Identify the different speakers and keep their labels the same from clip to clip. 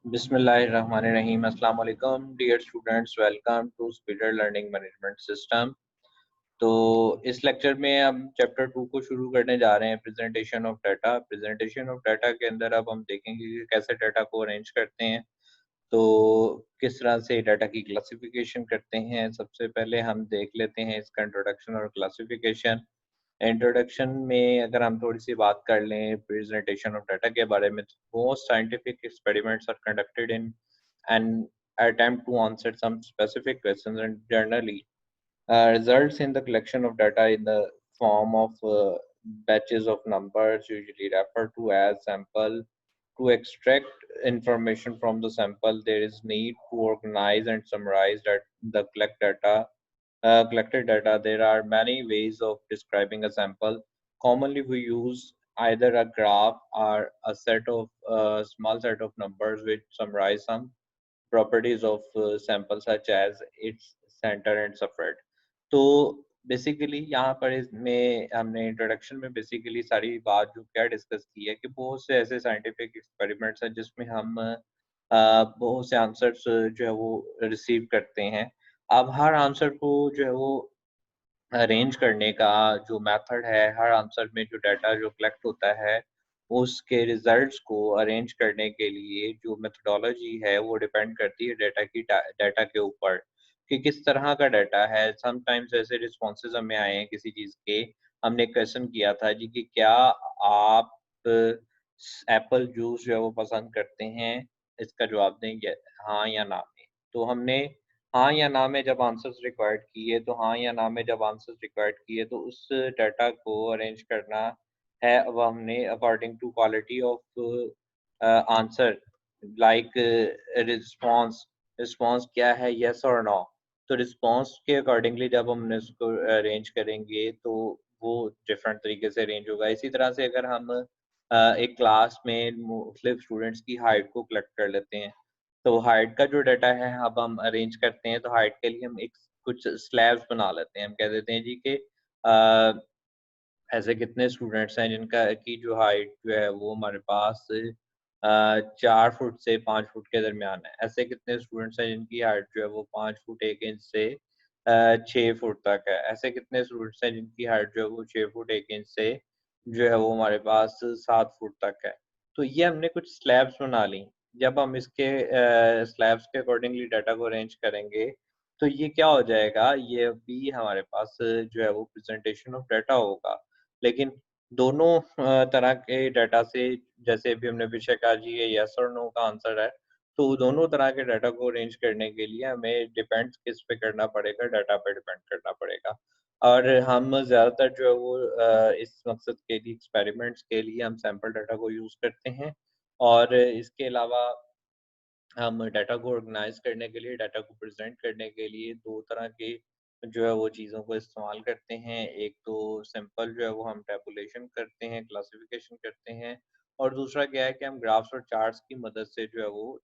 Speaker 1: बिस्मिल्लाहिर्रहमानिर्रहीम। अस्सलाम वालेकुम dear students, welcome to Speeder learning management system. तो इस लेक्चर में हम चैप्टर 2 को शुरू करने जा रहे हैं, presentation of data. Presentation of data के अंदर अब हम देखेंगे कि कैसे डाटा को अरेंज करते हैं, तो किस तरह से डाटा की क्लासिफिकेशन करते हैं। सबसे पहले हम देख लेते हैं इसका इंट्रोडक्शन और क्लासिफिकेशन। इंट्रोडक्शन में अगर हम थोड़ी सी बात कर लें प्रेजेंटेशन ऑफ डाटा के बारे में, तो most scientific experiments are conducted in an attempt to answer some specific questions, and generally results in the collection of data in the form of batches of numbers, usually referred to as sample. To extract information from the sample, there is need to organize and summarize that the collected data. There are many ways of describing a sample. Commonly, we use either a graph or a set of small set of numbers which summarize some properties of sample such as its center and spread. तो basically यहाँ पर इसमें हमने introduction में basically सारी बात जो क्या डिस्कस की है कि बहुत से ऐसे साइंटिफिक एक्सपेरिमेंट्स हैं जिसमें हम बहुत से आंसर्स जो है वो रिसीव करते हैं। अब हर आंसर को जो है वो अरेंज करने का जो मेथड है, हर आंसर में जो डाटा जो कलेक्ट होता है, उसके रिजल्ट्स को अरेंज करने के लिए जो मेथोडोलॉजी है वो डिपेंड करती है डाटा के ऊपर कि किस तरह का डाटा है। समटाइम्स ऐसे रिस्पॉन्सेज हमें आए हैं किसी चीज़ के। हमने क्वेश्चन किया था जी कि क्या आप एप्पल जूस जो है वो पसंद करते हैं? इसका जवाब देंगे हाँ या ना में। तो हमने हाँ या ना में जब आंसर्स रिक्वायर्ड किए, तो हाँ या ना में जब आंसर्स रिक्वायर्ड किए, तो उस डाटा को अरेंज करना है। अब हमने according to quality of answer, like response response क्या है, यस और नो। तो रिस्पॉन्स के अकॉर्डिंगली जब हमने उसको अरेंज करेंगे तो वो डिफरेंट तरीके से अरेंज होगा। इसी तरह से अगर हम एक क्लास में मुख्तलिफ स्टूडेंट्स की हाइट को कलेक्ट कर लेते हैं, तो हाइट का जो डाटा है अब हम अरेंज करते हैं, तो हाइट के लिए हम एक कुछ स्लैब्स बना लेते हैं। हम कह देते हैं जी कि ऐसे कितने स्टूडेंट्स हैं जिनका की जो हाइट जो है वो हमारे पास 4 फुट से 5 फुट के दरमियान है। ऐसे कितने स्टूडेंट्स हैं जिनकी हाइट जो है वो 5 फुट 1 इंच से 6 फुट तक है। ऐसे कितने स्टूडेंट्स हैं जिनकी हाइट जो है वो 6 फुट 1 इंच से जो है वो हमारे पास 7 फुट तक है। तो ये हमने कुछ स्लैब्स बना ली। जब हम इसके स्लैब्स के अकॉर्डिंगली डाटा को अरेंज करेंगे, तो ये क्या हो जाएगा, ये भी हमारे पास जो है वो प्रेजेंटेशन ऑफ डाटा होगा। लेकिन दोनों तरह के डाटा से, जैसे अभी हमने पीछे कहा जी ये यस और नो का आंसर है, तो दोनों तरह के डाटा को अरेंज करने के लिए हमें डिपेंड किस पे करना पड़ेगा, डाटा पे डिपेंड करना पड़ेगा। और हम ज़्यादातर जो है वो इस मकसद के लिए, एक्सपेरिमेंट्स के लिए हम सैंपल डाटा को यूज़ करते हैं। और इसके अलावा हम डाटा को ऑर्गेनाइज करने के लिए, डाटा को प्रेजेंट करने के लिए 2 तरह के जो है वो चीज़ों को इस्तेमाल करते हैं। एक तो सिंपल जो है वो हम टैबुलेशन करते हैं, क्लासिफिकेशन करते हैं, और दूसरा क्या है कि हम ग्राफ्स और चार्ट्स की मदद से जो है वो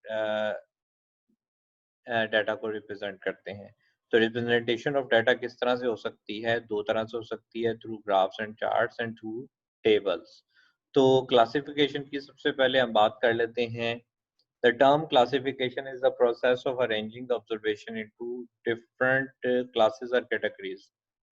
Speaker 1: डाटा को रिप्रेजेंट करते हैं। तो रिप्रेजेंटेशन ऑफ डाटा किस तरह से हो सकती है? 2 तरह से हो सकती है, through graphs and charts and through tables. तो क्लासिफिकेशन की सबसे पहले हम बात कर लेते हैं। The term classification is the process of arranging the observation into different classes or categories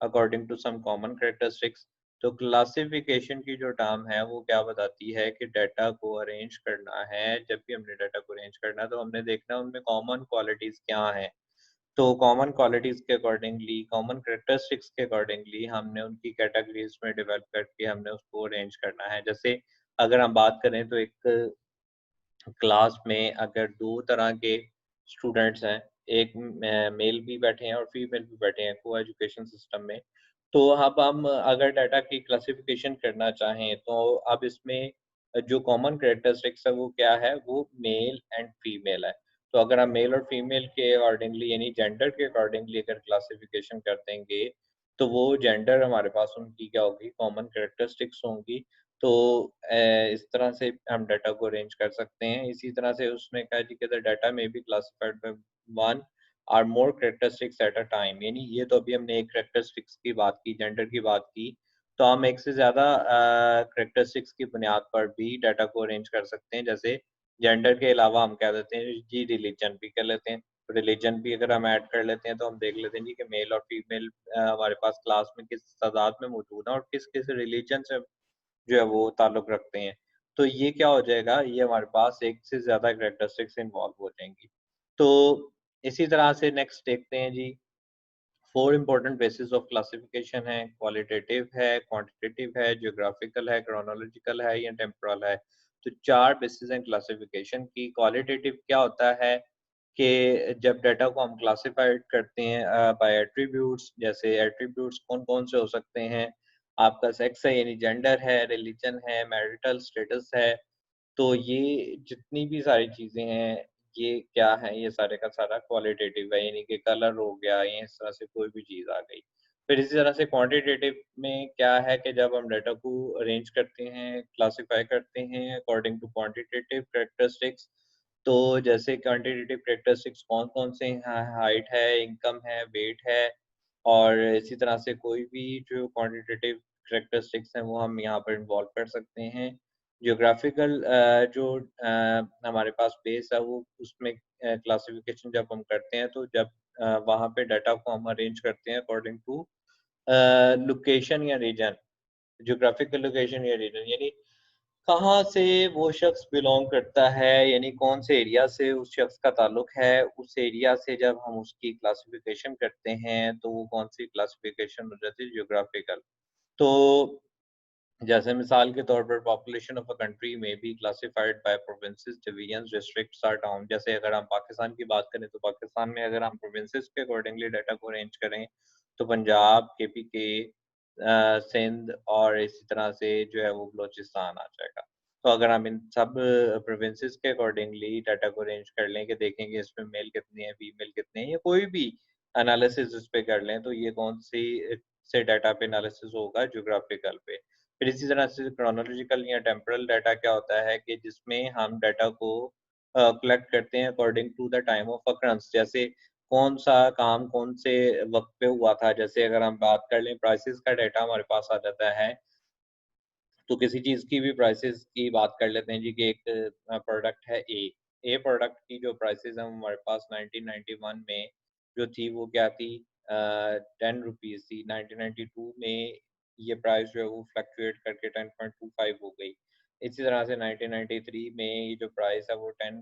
Speaker 1: according to some common characteristics. तो क्लासिफिकेशन की जो टर्म है वो क्या बताती है कि डाटा को अरेंज करना है। जब भी हमने डाटा को अरेंज करना है तो हमने देखना है उनमें कॉमन क्वालिटीज क्या हैं। तो कॉमन क्वालिटीज के अकॉर्डिंगली, कॉमन कैरेक्टरिस्टिक्स के अकॉर्डिंगली हमने उनकी कैटेगरीज में डेवलप करके हमने उसको अरेंज करना है। जैसे अगर हम बात करें तो एक क्लास में अगर 2 तरह के स्टूडेंट्स हैं, एक मेल भी बैठे हैं और फीमेल भी बैठे हैं को एजुकेशन सिस्टम में, तो अब हम अगर डाटा की क्लासिफिकेशन करना चाहें, तो अब इसमें जो कॉमन कैरेक्टरिस्टिक्स है वो क्या है? वो मेल एंड फीमेल है। तो अगर हम मेल और फीमेल के अकॉर्डिंगली, यानी जेंडर के अकॉर्डिंगली अगर क्लासिफिकेशन कर देंगे, तो वो जेंडर हमारे पास उनकी क्या होगी? कॉमन कैरेक्टरिस्टिक्स होंगी। तो इस तरह से हम डाटा को अरेंज कर सकते हैं। इसी तरह से उसने कहा जी कि द डाटा में बी क्लासिफाइड बाय वन और मोर कैरेक्टरिस्टिक्स एट अ टाइम, यानी ये तो अभी हमने एक कैरेक्टरिस्टिक्स की बात की, जेंडर की बात की, तो हम एक से ज़्यादा कैरेक्टरिस्टिक्स की बुनियाद पर भी डाटा को अरेंज कर सकते हैं। जैसे जेंडर के अलावा हम कह देते हैं जी रिलीजन भी कर लेते हैं। तो रिलीजन भी अगर हम ऐड कर लेते हैं तो हम देख लेते हैं जी कि मेल और फीमेल हमारे पास क्लास में किस तादाद में मौजूद है और किस किस रिलीजन से जो है वो ताल्लुक रखते हैं। तो ये क्या हो जाएगा, ये हमारे पास एक से ज़्यादा कैरेक्टरिस्टिक्स इन्वॉल्व हो जाएँगी। तो इसी तरह से नेक्स्ट देखते हैं जी, 4 इम्पोर्टेंट बेसिस ऑफ क्लासिफिकेशन है, क्वालिटेटिव है, क्वांटिटेटिव है, ज्योग्राफिकल है, क्रोनोलॉजिकल है या टेम्पोरल है। तो 4 बेसिस हैं क्लासिफिकेशन की। क्वालिटेटिव क्या होता है कि जब डाटा को हम क्लासिफाइड करते हैं बाय एट्रीब्यूट्स, जैसे एट्रीब्यूट्स कौन-कौन से हो सकते हैं, आपका सेक्स है यानी जेंडर है, रिलीजन है, मैरिटल स्टेटस है। तो ये जितनी भी सारी चीज़ें हैं, ये क्या है, ये सारे का सारा क्वालिटेटिव है, यानी कि कलर हो गया या इस तरह से कोई भी चीज़ आ गई। फिर इसी तरह से क्वांटिटेटिव में क्या है कि जब हम डाटा को अरेंज करते हैं, क्लासिफाई करते हैं अकॉर्डिंग टू क्वांटिटेटिव कैरेक्टरिस्टिक्स, तो जैसे क्वांटिटेटिव कैरेक्टरिस्टिक्स कौन-कौन से हैं, हाइट है, इनकम है, वेट है और इसी तरह से कोई भी जो क्वांटिटेटिव कैरेक्टरिस्टिक्स हैं, वो हम यहाँ पर इन्वॉल्व कर सकते हैं। ज्योग्राफिकल जो हमारे पास बेस है वो उसमें क्लासिफिकेशन जब हम करते हैं तो जब वहाँ पे डाटा को हम अरेंज करते हैं अकॉर्डिंग टू लोकेशन या रीजन, ज्योग्राफिकल लोकेशन या रीजन, यानी कहाँ से वो शख्स बिलॉन्ग करता है, यानी कौन से एरिया से उस शख्स का ताल्लुक है, उस एरिया से जब हम उसकी क्लासिफिकेशन करते हैं तो वो कौन सी क्लासिफिकेशन हो जाती है, ज्योग्राफिकल। तो जैसे मिसाल के तौर पर पॉपुलेशन ऑफ अ कंट्री में be classified by provinces, divisions, districts और टाउन। जैसे अगर हम पाकिस्तान की बात करें तो पाकिस्तान में अगर हम प्रोविंसेस के अकॉर्डिंगली डाटा को अरेंज करें तो पंजाब, केपीके, सिंध और इसी तरह से जो है वो बलोचिस्तान आ जाएगा। तो अगर हम इन सब प्रोविंसेस के अकॉर्डिंगली डाटा को अरेंज कर लें कि देखेंगे इसमें मेल कितने हैं, फीमेल कितने हैं या कोई भी एनालिसिस इस पे कर लें तो ये कौन सी से डाटा पे एनालिसिस होगा, ज्योग्राफिकल पे। फिर इसी तरह से क्रोनोलॉजिकल या टेम्पोरल डाटा क्या होता है कि जिसमें हम डाटा को कलेक्ट करते हैं according to the time of occurrence, जैसे कौन-सा काम कौन से वक़्त पे हुआ था। जैसे अगर हम बात कर लें प्राइसेज़ का डाटा हमारे पास आ जाता है, तो किसी चीज़ की भी प्राइसेज़ की बात कर लेते हैं जी कि एक प्रोडक्ट है ए। ए प्रोडक्ट की जो प्राइसेज़ हैं वो हमारे पास 1991 में जो थी वो क्या थी, ₹10 थी। 1992 में ये प्राइस जो है वो फ्लक्चुएट करके 10.25 हो गई। इसी तरह से 1993 में ये जो प्राइस है वो 10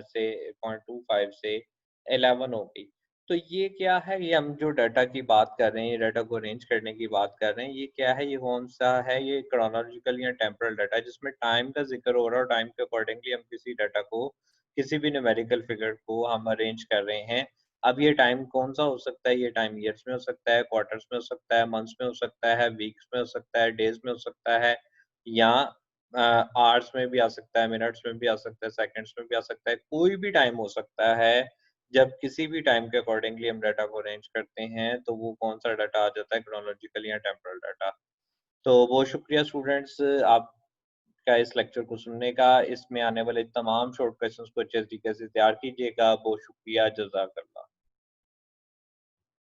Speaker 1: से 0.25 से 11 हो गई। तो ये क्या है, ये हम जो डाटा की बात कर रहे हैं, ये डाटा को अरेंज करने की बात कर रहे हैं, ये क्या है, ये कौन-सा है, ये क्रोनोलॉजिकल या टेम्पोरल डाटा है जिसमें टाइम का ज़िक्र हो रहा है और टाइम के अकॉर्डिंगली हम किसी डाटा को, किसी भी न्यूमेरिकल फिगर को हम अरेंज कर रहे हैं। अब ये टाइम कौन-सा हो सकता है, ये टाइम ईयर्स में हो सकता है, क्वार्टर्स में हो सकता है, मंथ्स में हो सकता है, वीक्स में हो सकता है, डेज़ में हो सकता है या आवर्स में भी आ सकता है, मिनट्स में भी आ सकता है, सेकंड्स में भी आ सकता है, कोई भी टाइम हो सकता है। जब किसी भी टाइम के अकॉर्डिंगली हम डाटा को अरेंज करते हैं, तो वो कौन-सा डाटा आ जाता है, क्रोनोलॉजिकल या टेम्पोरल डाटा। तो बहुत शुक्रिया स्टूडेंट्स आपका इस लेक्चर को सुनने का। इसमें आने वाले तमाम शॉर्ट क्वेश्चंस को अच्छे तरीके से तैयार कीजिएगा। बहुत शुक्रिया, जज़ाकल्लाह।